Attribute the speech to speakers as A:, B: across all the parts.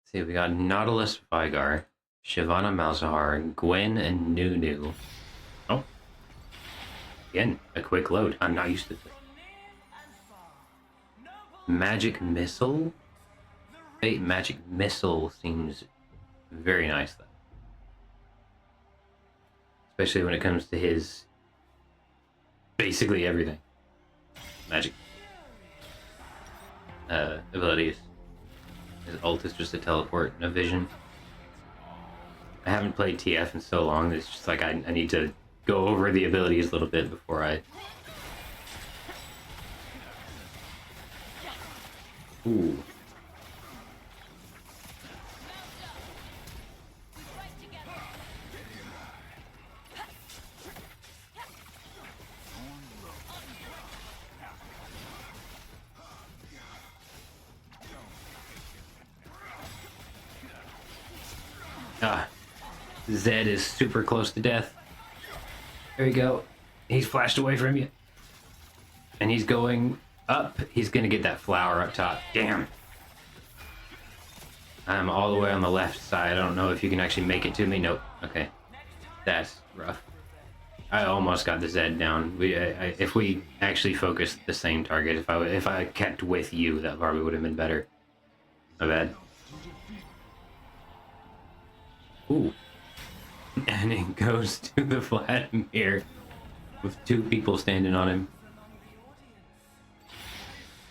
A: See, we got Nautilus Vigar, Shyvana Malzahar, Gwen, and Nunu. Oh, again, a quick load. I'm not used to this. Magic Missile? Fate Magic Missile seems very nice, though. Especially when it comes to his basically everything. Magic abilities. His ult is just a teleport and a vision. I haven't played TF in so long, it's just like I need to go over the abilities a little bit before I... Ooh. Ah, Zed is super close to death. There you go. He's flashed away from you. And he's going up. He's gonna get that flower up top. Damn. I'm all the way on the left side. I don't know if you can actually make it to me. Nope. Okay. That's rough. I almost got the Zed down. If we actually focused the same target, if I kept with you, that probably would have been better. My bad. Ooh. And it goes to the Vladimir with two people standing on him.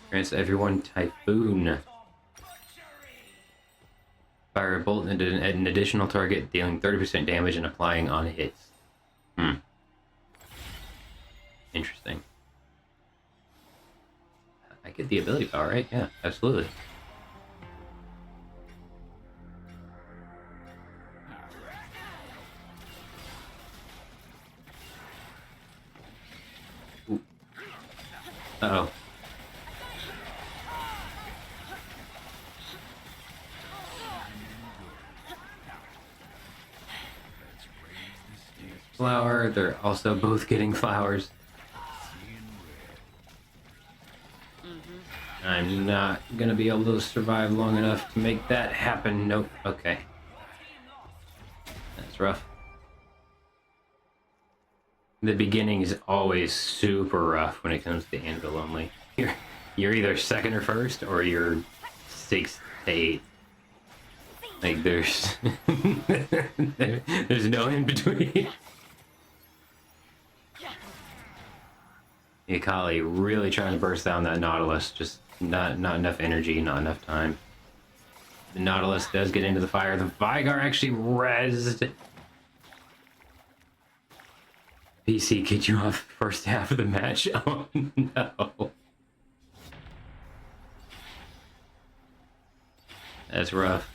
A: Grants everyone Typhoon. Fire a bolt at an additional target, dealing 30% damage and applying on hits. Interesting. I get the ability power, right? Yeah, absolutely. Ooh. Uh-oh. Flower, they're also both getting flowers. I'm not gonna be able to survive long enough to make that happen. Nope. Okay. That's rough. The beginning is always super rough when it comes to Anvil only. You're either second or first, or you're 6 to 8. Like there's there's no in between. Akali really trying to burst down that Nautilus, just not enough energy, not enough time. The Nautilus does get into the fire. The Vigar actually rezzed. PC kicked you off the first half of the match. Oh no. That's rough.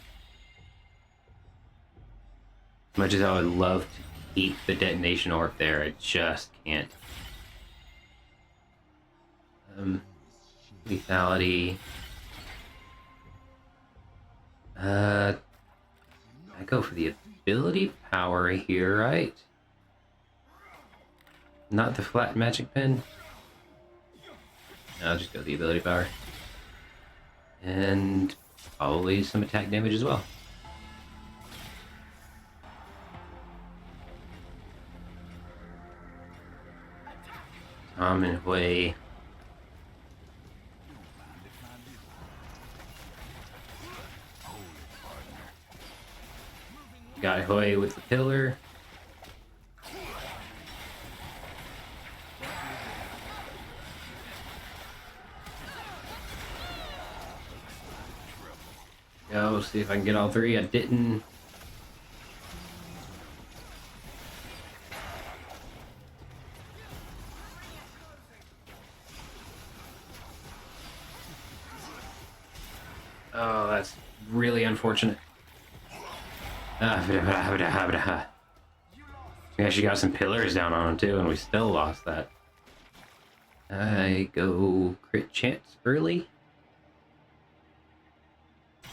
A: As much as I would love to keep the detonation orb there, I just can't. Lethality. I go for the ability power here, right? Not the flat magic pen. No, I'll just go the ability power. And probably some attack damage as well. Tom and Hui. Got Hui with the pillar. Go see if I can get all three. I didn't. Oh, that's really unfortunate. Yeah, she got some pillars down on him too, and we still lost that. I go crit chance early.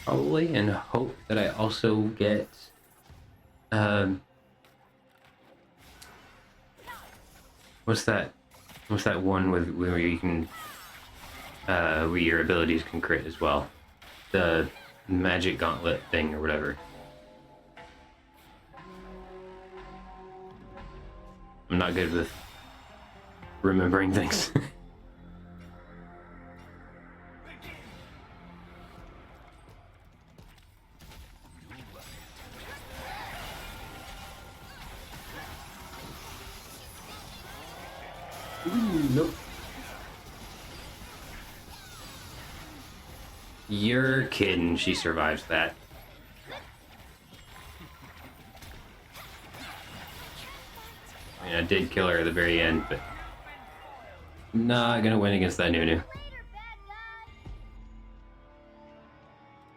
A: Probably, and hope that I also get what's that one where you can where your abilities can crit as well? The magic gauntlet thing or whatever. I'm not good with remembering things. Ooh, nope. You're kidding, she survives that. I mean, I did kill her at the very end, but not gonna win against that Nunu.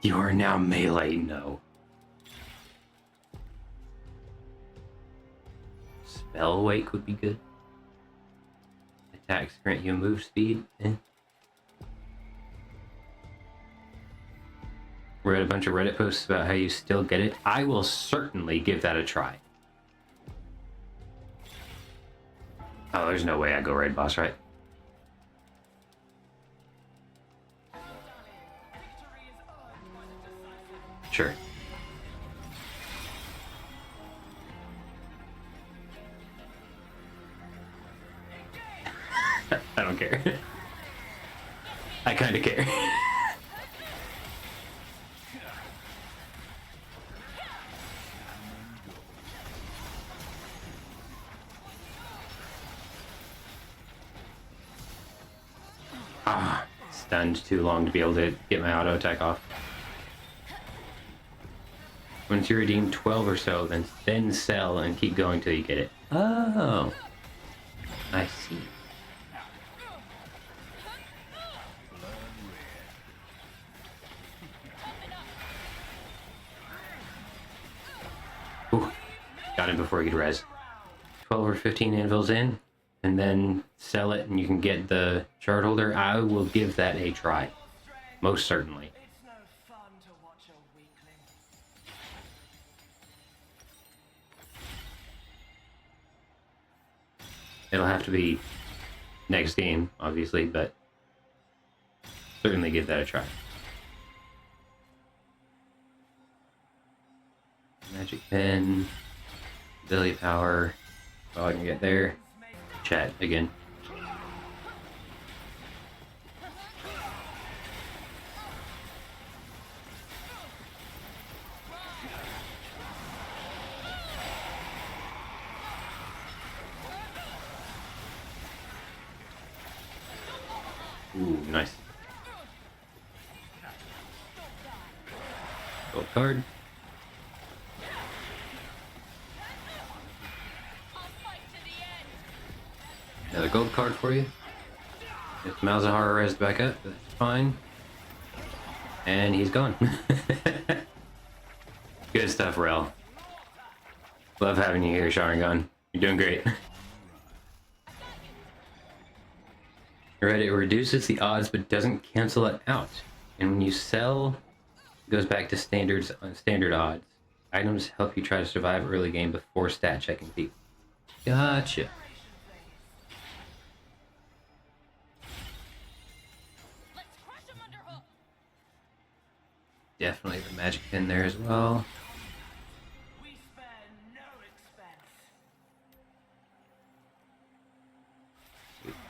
A: You are now melee, no. Spell wake would be good. Attacks grant you move speed. Read a bunch of Reddit posts about how you still get it. I will certainly give that a try. Oh, there's no way I go raid boss, right? Sure. I don't care. I kind of care. Ah, stunned too long to be able to get my auto attack off. Once you redeem 12 or so, then sell and keep going till you get it. Oh, I see. Ooh, got him before he could res. 12 or 15 anvils in, and then sell it and you can get the shard holder. I will give that a try. Most certainly. It'll have to be next game, obviously, but certainly give that a try. Magic pen, ability power. Oh, I can get there. Chat again. Ooh, nice. Gold card. Another gold card for you. If Malzahar rezzed back up, that's fine. And he's gone. Good stuff, Rell. Love having you here, Sharingan. You're doing great. Right, it reduces the odds but doesn't cancel it out. And when you sell, it goes back to standard odds. Items help you try to survive early game before stat checking people. Gotcha. Definitely the magic pin there as well.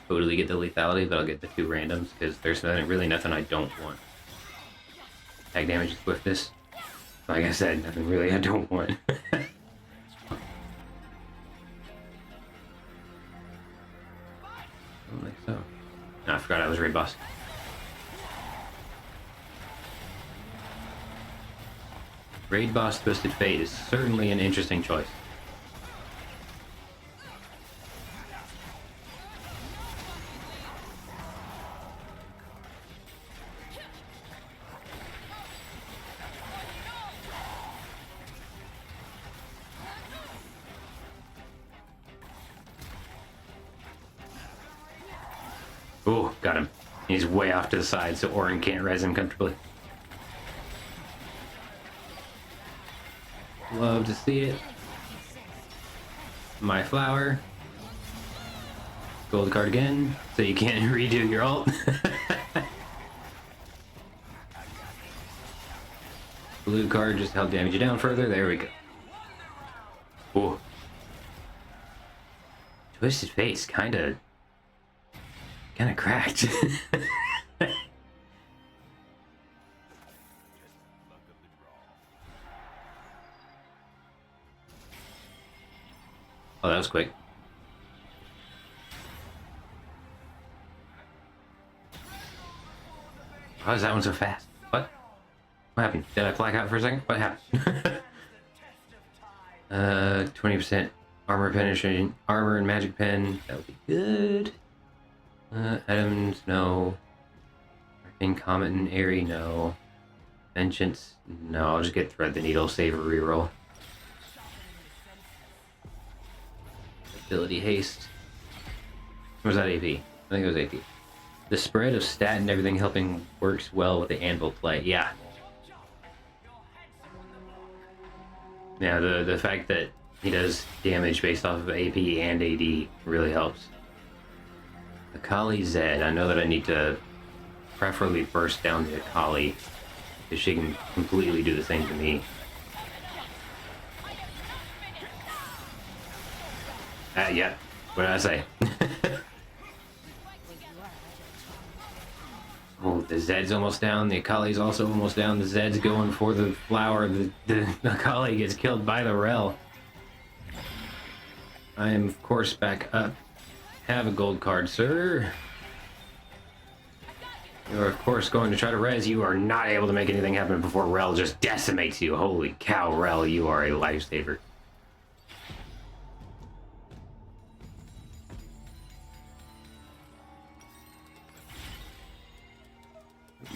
A: Totally get the lethality, but I'll get the 2 randoms because there's really nothing I don't want. Tag damage and swiftness. Like I said, nothing really I don't want. I don't think so. No, I forgot I was raid boss. Raid boss Twisted Fate is certainly an interesting choice. Oh, got him. He's way off to the side, so Orin can't res him comfortably. Love to see it. My flower. Gold card again, so you can't redo your ult. blue card just help damage you down further. There we go. Ooh. Twisted Face, kinda cracked. Oh, that was quick. How is that one so fast? What? What happened? Did I black out for a second? What happened? 20% armor penetration, armor and magic pen. That would be good. Items, no. Arcane Comet and Airy, no. Vengeance, no. I'll just get Thread the Needle, save a reroll. Ability Haste. Or was that AP? I think it was AP. The spread of stat and everything helping works well with the Anvil play. Yeah. Yeah, the fact that he does damage based off of AP and AD really helps. Akali Zed. I know that I need to preferably burst down the Akali, because she can completely do the same to me. Yeah. What did I say? Oh, the Zed's almost down. The Akali's also almost down. The Zed's going for the flower. The Akali gets killed by the Rell. I am, of course, back up. Have a gold card, sir. You are, of course, going to try to res. You are not able to make anything happen before Rell just decimates you. Holy cow, Rell, you are a lifesaver.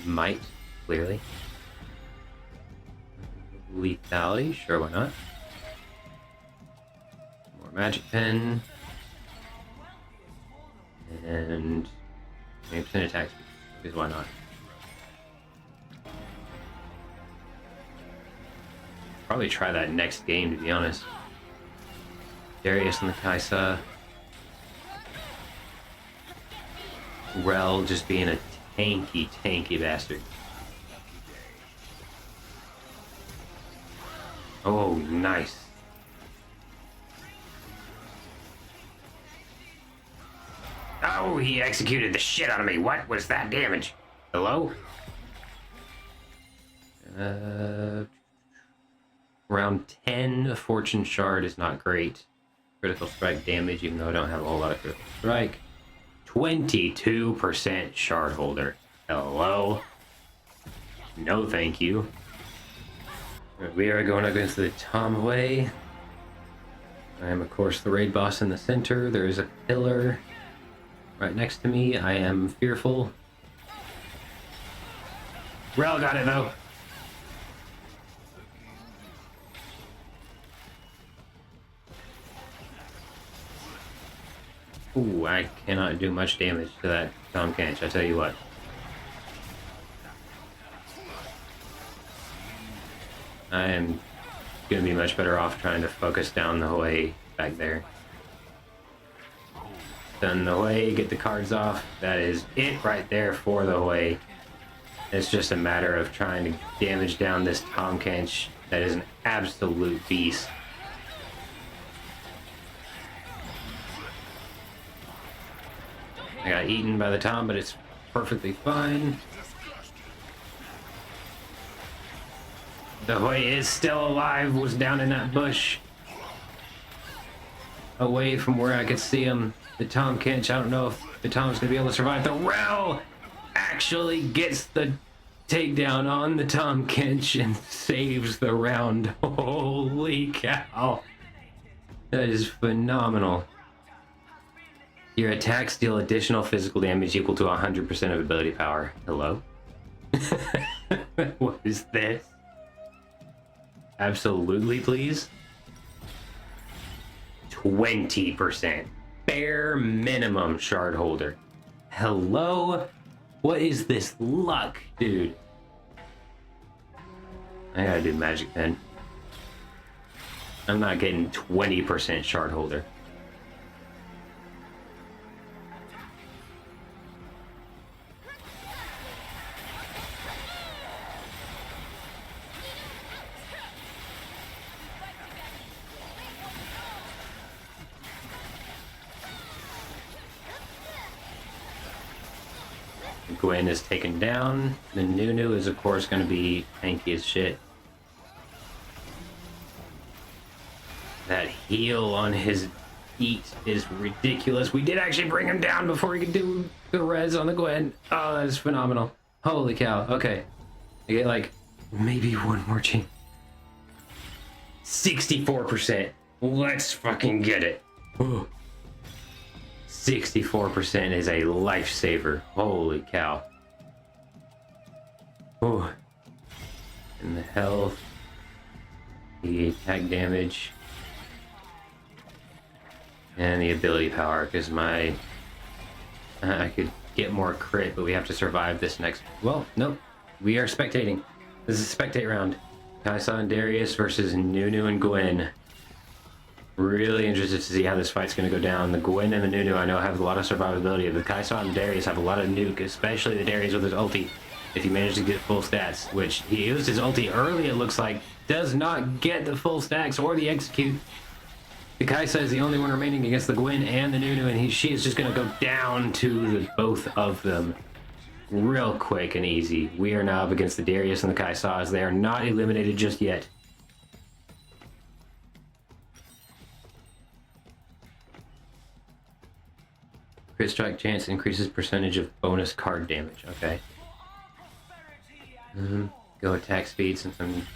A: Might, clearly. Lethality, sure, why not? More magic pen. And 20% attack speed, because why not? Probably try that next game, to be honest. Darius and the Kaisa. Rell just being a tanky bastard. Oh, nice. Oh, he executed the shit out of me. What was that damage? Hello? Round 10, a Fortune Shard is not great. Critical strike damage, even though I don't have a whole lot of critical strike. 22% shard holder. Hello? No, thank you. We are going against the Tomway. I am, of course, the raid boss in the center. There is a pillar right next to me. I am fearful. Rell got it, though. Ooh, I cannot do much damage to that Tom Kench, I tell you what. I am gonna be much better off trying to focus down the way back there. Done the way, get the cards off. That is it right there for the way. It's just a matter of trying to damage down this Tom Kench that is an absolute beast. I got eaten by the Tom, but it's perfectly fine. The Hui is still alive, was down in that bush. Away from where I could see him. The Tom Kench, I don't know if the Tom's gonna be able to survive. The Rell actually gets the takedown on the Tom Kench and saves the round. Holy cow. That is phenomenal. Your attacks deal additional physical damage equal to 100% of ability power. Hello? What is this? Absolutely, please. 20%. Bare minimum shard holder. Hello? What is this luck, dude? I gotta do magic pen. I'm not getting 20% shard holder. Gwen is taken down. The Nunu is, of course, going to be tanky as shit. That heal on his feet is ridiculous. We did actually bring him down before he could do the res on the Gwen. Oh, that is phenomenal. Holy cow. Okay. I get like maybe one more chance. 64%. Let's fucking get it. Ooh. 64% is a lifesaver. Holy cow. Oh. And the health. The attack damage. And the ability power, because my... I could get more crit, but we have to survive this next... Well, nope. We are spectating. This is a spectate round. Kaisa and Darius versus Nunu and Gwen. Really interested to see how this fight's going to go down. The Gwen and the Nunu, I know, have a lot of survivability. The Kaisa and Darius have a lot of nuke, especially the Darius with his ulti. If he manages to get full stats, which he used his ulti early, it looks like, does not get the full stacks or the execute. The Kaisa is the only one remaining against the Gwen and the Nunu, and she is just going to go down to the both of them real quick and easy. We are now up against the Darius and the Kaisas. They are not eliminated just yet. Crit strike chance increases percentage of bonus card damage. Okay. Go attack speed since I'm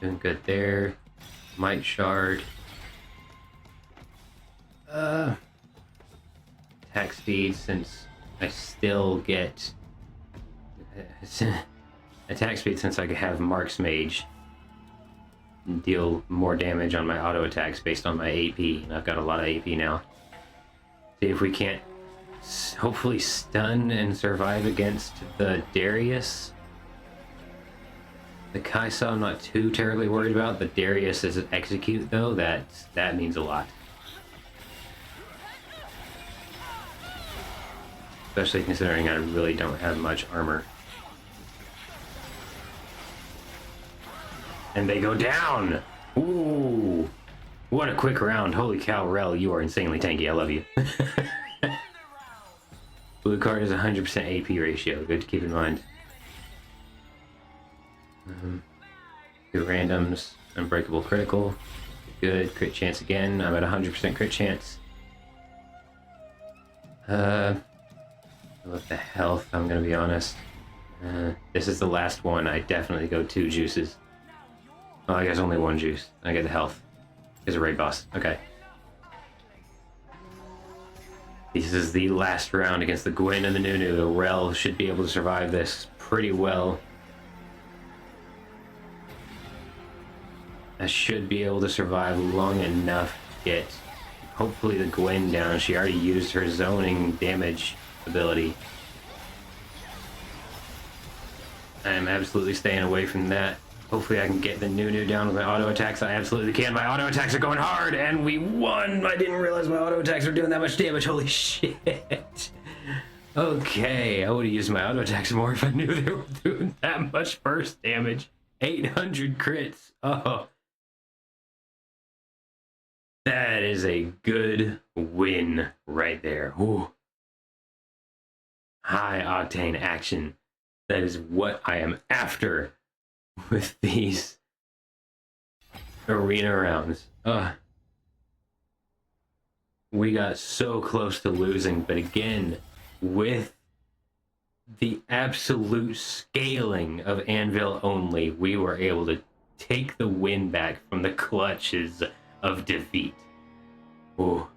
A: doing good there. Might shard. Attack speed since I still get attack speed since I have Marksmage and deal more damage on my auto attacks based on my AP, and I've got a lot of AP now. See if we can't hopefully stun and survive against the Darius. The Kaisa I'm not too terribly worried about. The Darius is an execute though, that means a lot. Especially considering I really don't have much armor. And they go down! Ooh! What a quick round. Holy cow, Rell, you are insanely tanky. I love you. Blue card is 100% AP ratio. Good to keep in mind. Do randoms. Unbreakable critical. Good. Crit chance again. I'm at 100% crit chance. With the health, I'm gonna be honest. This is the last one. I definitely go 2 juices. Oh, I guess only 1 juice. I get the health. Is a raid boss. Okay. This is the last round against the Gwen and the Nunu. The Rell should be able to survive this pretty well. I should be able to survive long enough to get hopefully the Gwen down. She already used her zoning damage ability. I am absolutely staying away from that. Hopefully I can get the Nunu down with my auto attacks. I absolutely can. My auto attacks are going hard, and we won! I didn't realize my auto attacks were doing that much damage. Holy shit. Okay, I would have used my auto attacks more if I knew they were doing that much burst damage. 800 crits. Oh. That is a good win right there. Ooh. High octane action. That is what I am after with these arena rounds. We got so close to losing, but again, with the absolute scaling of Anvil only, we were able to take the win back from the clutches of defeat. Ooh.